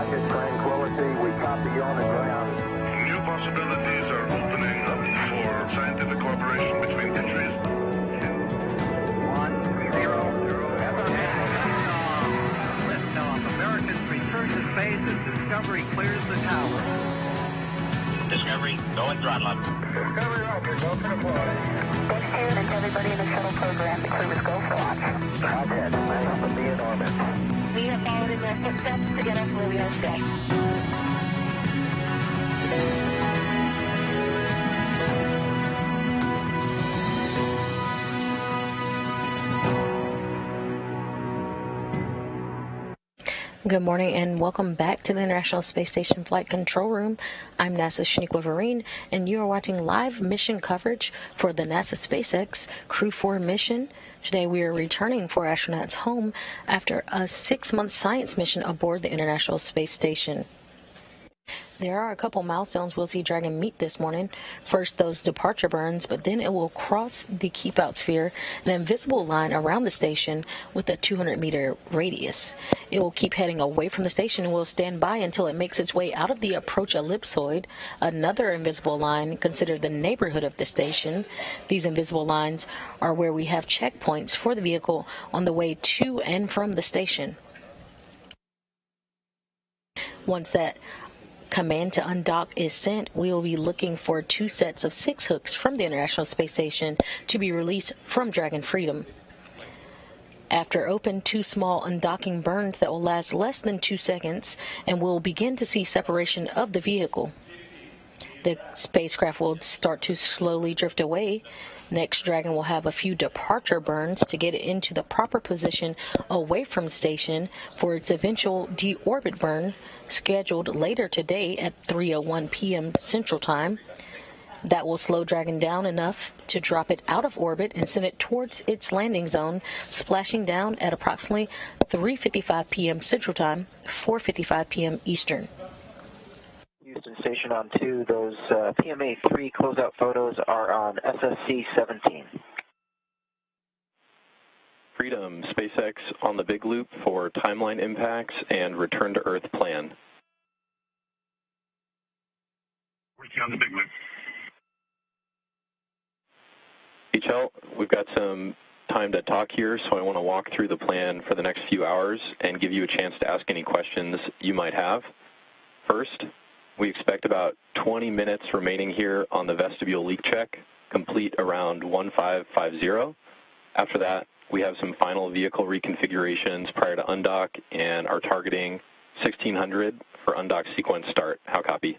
rocket tranquility. We copy you on the ground. New possibilities are opening up for scientific cooperation between countries. 1, 0, Liftoff. Americans return to space as Discovery clears the tower. Discovery, go and throttle up. Discovery rocket, go for deploy. And everybody in the shuttle program, the crew is go for launch. Rocket, thanks for being in orbit. We have followed in their footsteps to get us where we are today. Good morning and welcome back to the International Space Station Flight Control Room. I'm NASA's Shaniqua Vereen, and you are watching live mission coverage for the NASA SpaceX Crew 4 mission. Today we are returning 4 astronauts home after a 6-month science mission aboard the International Space Station. There are a couple milestones we'll see Dragon meet this morning. First, those departure burns, but then it will cross the keep out sphere, an invisible line around the station with a 200-meter radius. It will keep heading away from the station and will stand by until it makes its way out of the approach ellipsoid, another invisible line considered the neighborhood of the station. These invisible lines are where we have checkpoints for the vehicle on the way to and from the station. Once that command to undock is sent, we will be looking for 2 sets of 6 hooks from the International Space Station to be released from Dragon Freedom. After open, 2 small undocking burns that will last less than 2 seconds, and we'll begin to see separation of the vehicle. The spacecraft will start to slowly drift away. Next, Dragon will have a few departure burns to get it into the proper position away from station for its eventual deorbit burn, scheduled later today at 3:01 p.m. Central Time. That will slow Dragon down enough to drop it out of orbit and send it towards its landing zone, splashing down at approximately 3:55 p.m. Central Time, 4:55 p.m. Eastern. Houston Station on 2, those PMA 3 closeout photos are on SSC 17. Freedom, SpaceX on the big loop for timeline impacts and return to Earth plan. Working on the big loop. HL, we've got some time to talk here, so I want to walk through the plan for the next few hours and give you a chance to ask any questions you might have. First, we expect about 20 minutes remaining here on the vestibule leak check, complete around 1550. After that, we have some final vehicle reconfigurations prior to undock and are targeting 1600 for undock sequence start. How copy?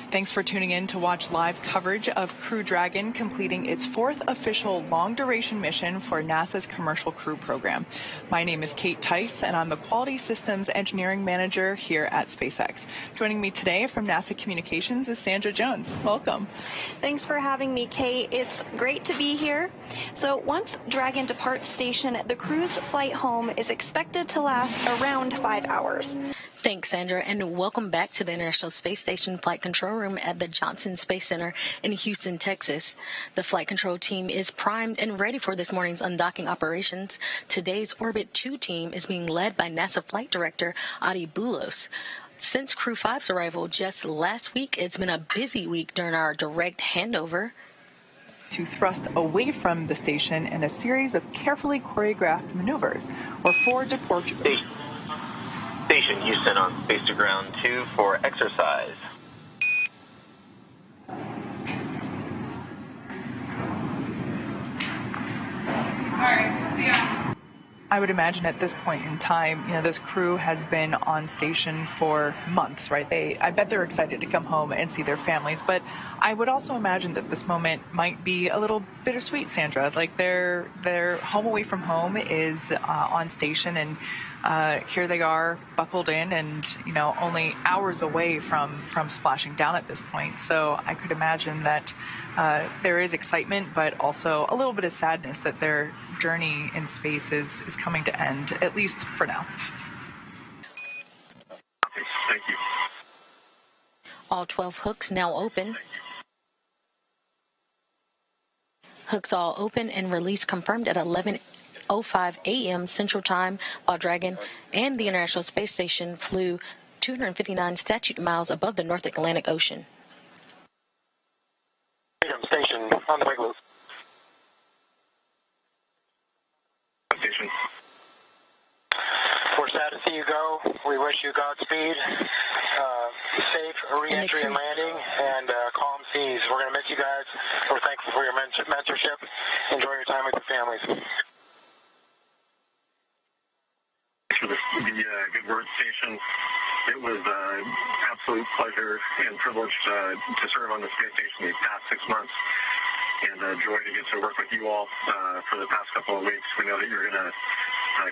Thanks for tuning in to watch live coverage of Crew Dragon completing its 4th official long-duration mission for NASA's Commercial Crew Program. My name is Kate Tice, and I'm the Quality Systems Engineering Manager here at SpaceX. Joining me today from NASA Communications is Sandra Jones. Welcome. Thanks for having me, Kate. It's great to be here. So once Dragon departs station, the crew's flight home is expected to last around 5 hours. Thanks, Sandra, and welcome back to the International Space Station Flight Control Room at the Johnson Space Center in Houston, Texas. The flight control team is primed and ready for this morning's undocking operations. Today's Orbit 2 team is being led by NASA Flight Director Adi Boulos. Since Crew 5's arrival just last week, it's been a busy week during our direct handover. To thrust away from the station in a series of carefully choreographed maneuvers, or 4 departure. Station Houston on Space to Ground 2 for exercise. All right, see ya. I would imagine at this point in time, this crew has been on station for months, right? I bet they're excited to come home and see their families, but I would also imagine that this moment might be a little bittersweet, Sandra. Like their home away from home is on station, and here they are buckled in and, only hours away from splashing down at this point. So I could imagine that there is excitement, but also a little bit of sadness that their journey in space is coming to end, at least for now. Thank you. All 12 hooks now open. Hooks all open and release confirmed at 11 11:05 a.m. Central Time, while Dragon and the International Space Station flew 259 statute miles above the North Atlantic Ocean. Freedom Station on the big loop. Station. We're sad to see you go. We wish you Godspeed, safe re-entry and landing, and calm seas. We're going to miss you guys. We're thankful for your mentorship. Enjoy your time with your families. For the good work station. It was an absolute pleasure and privilege to serve on the space station these past 6 months, and a joy to get to work with you all for the past couple of weeks. We know that you're going to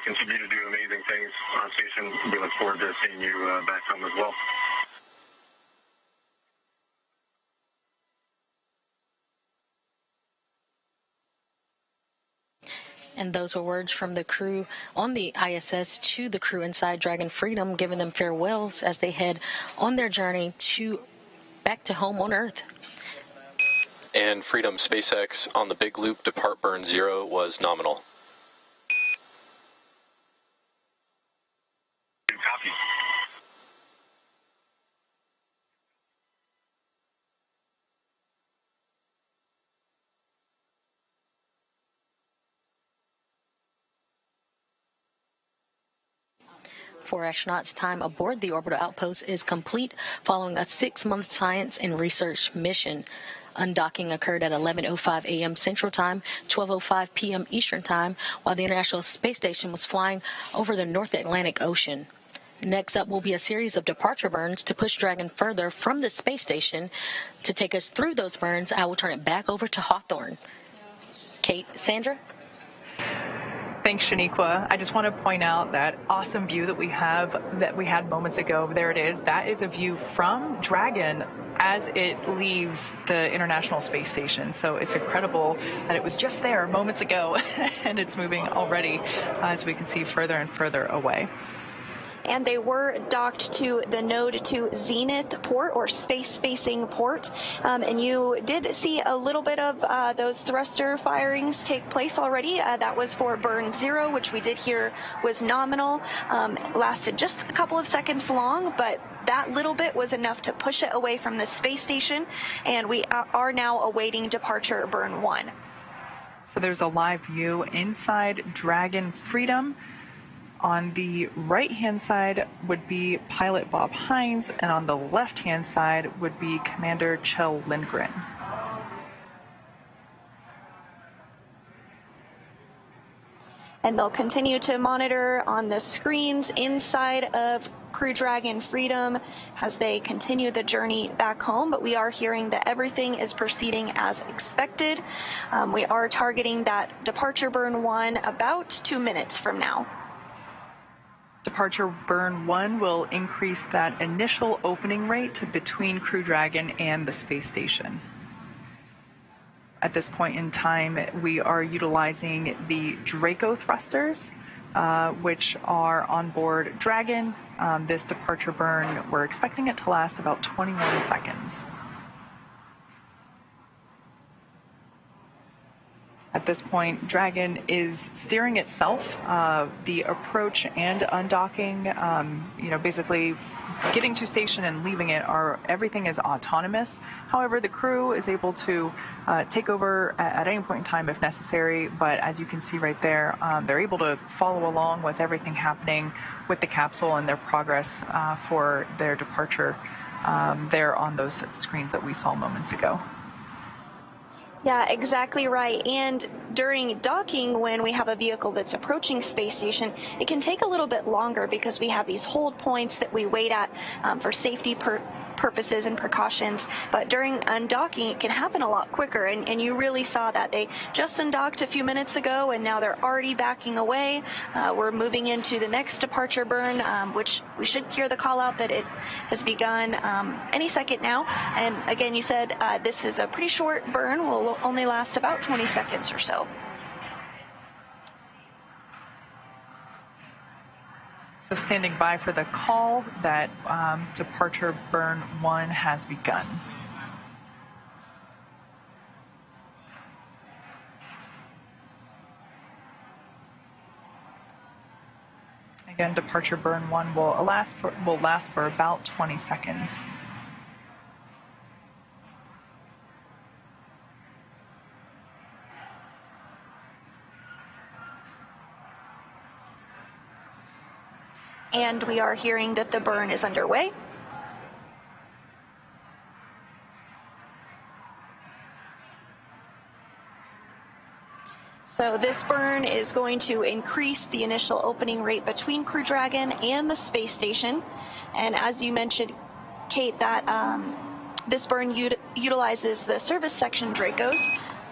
continue to do amazing things on station. We look forward to seeing you back home as well. And those were words from the crew on the ISS to the crew inside Dragon Freedom, giving them farewells as they head on their journey back to home on Earth. And Freedom SpaceX on the big loop depart burn 0 was nominal. Copy. For astronauts, time aboard the orbital outpost is complete following a 6-month science and research mission. Undocking occurred at 11:05 a.m. Central Time, 12:05 p.m. Eastern Time, while the International Space Station was flying over the North Atlantic Ocean. Next up will be a series of departure burns to push Dragon further from the space station. To take us through those burns, I will turn it back over to Hawthorne. Kate, Sandra? Thanks, Shaniqua. I just want to point out that awesome view that we had moments ago. There it is. That is a view from Dragon as it leaves the International Space Station. So it's incredible that it was just there moments ago and it's moving already as we can see further and further away. And they were docked to the Node 2 Zenith port, or space-facing port. And you did see a little bit of those thruster firings take place already. That was for burn 0, which we did hear was nominal. Lasted just a couple of seconds long, but that little bit was enough to push it away from the space station. And we are now awaiting departure burn 1. So there's a live view inside Dragon Freedom. On the right-hand side would be pilot Bob Hines, and on the left-hand side would be Commander Kjell Lindgren. And they'll continue to monitor on the screens inside of Crew Dragon Freedom as they continue the journey back home. But we are hearing that everything is proceeding as expected. We are targeting that departure burn 1 about 2 minutes from now. Departure burn 1 will increase that initial opening rate to between Crew Dragon and the space station. At this point in time, we are utilizing the Draco thrusters, which are on board Dragon. This departure burn, we're expecting it to last about 21 seconds. At this point, Dragon is steering itself. The approach and undocking, basically getting to station and leaving it, everything is autonomous. However, the crew is able to take over at any point in time if necessary. But as you can see right there, they're able to follow along with everything happening with the capsule and their progress for their departure there on those screens that we saw moments ago. Yeah, exactly right. And during docking, when we have a vehicle that's approaching space station, it can take a little bit longer because we have these hold points that we wait at for safety purposes and precautions. But during undocking, it can happen a lot quicker. And you really saw that. They just undocked a few minutes ago, and now they're already backing away. We're moving into the next departure burn, which we should hear the call out that it has begun any second now. And again, you said this is a pretty short burn, will only last about 20 seconds or so. So standing by for the call that departure burn 1 has begun. Again, departure burn 1 will last for about 20 seconds. And we are hearing that the burn is underway. So this burn is going to increase the initial opening rate between Crew Dragon and the space station. And as you mentioned, Kate, that this burn utilizes the service section Dracos.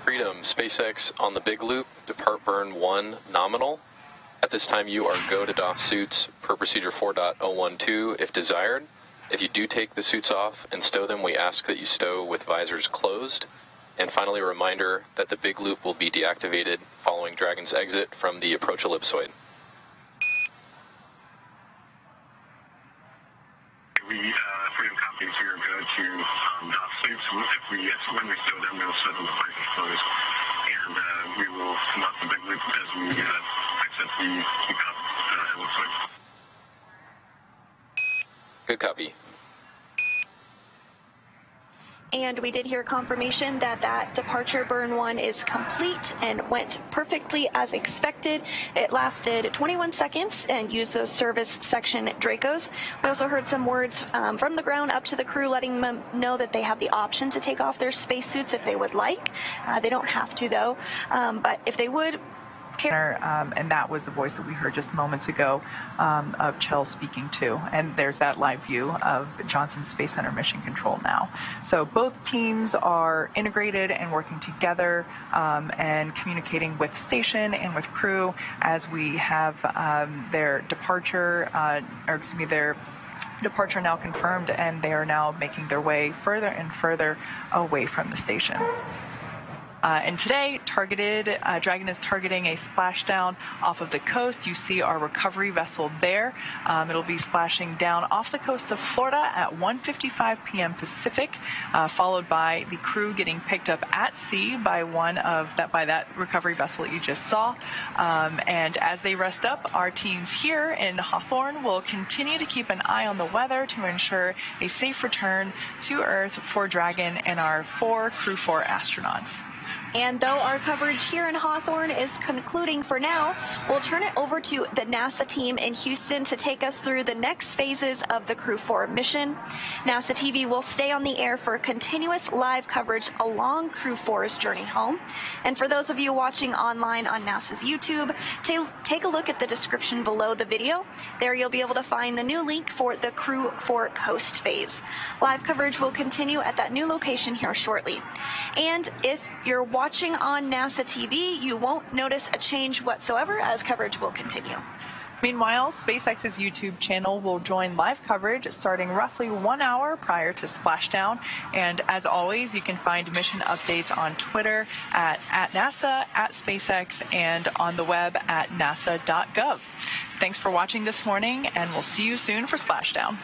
Freedom, SpaceX on the big loop, depart burn 1 nominal. At this time, you are go to dock suits per procedure 4.012 if desired. If you do take the suits off and stow them, we ask that you stow with visors closed. And finally, a reminder that the big loop will be deactivated following Dragon's exit from the approach ellipsoid. Freedom copies here go to dock suits. When we stow them, we'll stow them with visors closed. And we will come off the big loop as we exit the ellipsoid. Good copy. And we did hear confirmation that that departure burn 1 is complete and went perfectly as expected. It lasted 21 seconds and used those service section Dracos. We also heard some words from the ground up to the crew letting them know that they have the option to take off their spacesuits if they would like. They don't have to though, but if they would, and that was the voice that we heard just moments ago of Chell speaking to. And there's that live view of Johnson Space Center Mission Control now. So both teams are integrated and working together and communicating with station and with crew as we have their departure, their departure now confirmed, and they are now making their way further and further away from the station. And today, Dragon is targeting a splashdown off of the coast. You see our recovery vessel there. It'll be splashing down off the coast of Florida at 1:55 p.m. Pacific, followed by the crew getting picked up at sea by that recovery vessel that you just saw. And as they rest up, our teams here in Hawthorne will continue to keep an eye on the weather to ensure a safe return to Earth for Dragon and our Crew 4 astronauts. And though our coverage here in Hawthorne is concluding for now, we'll turn it over to the NASA team in Houston to take us through the next phases of the Crew 4 mission. NASA TV will stay on the air for continuous live coverage along Crew 4's journey home. And for those of you watching online on NASA's YouTube, take a look at the description below the video. There you'll be able to find the new link for the Crew 4 coast phase. Live coverage will continue at that new location here shortly. And if you're watching on NASA TV, you won't notice a change whatsoever as coverage will continue. Meanwhile, SpaceX's YouTube channel will join live coverage starting roughly 1 hour prior to splashdown. And as always, you can find mission updates on Twitter at NASA, at SpaceX, and on the web at nasa.gov. Thanks for watching this morning, and we'll see you soon for splashdown.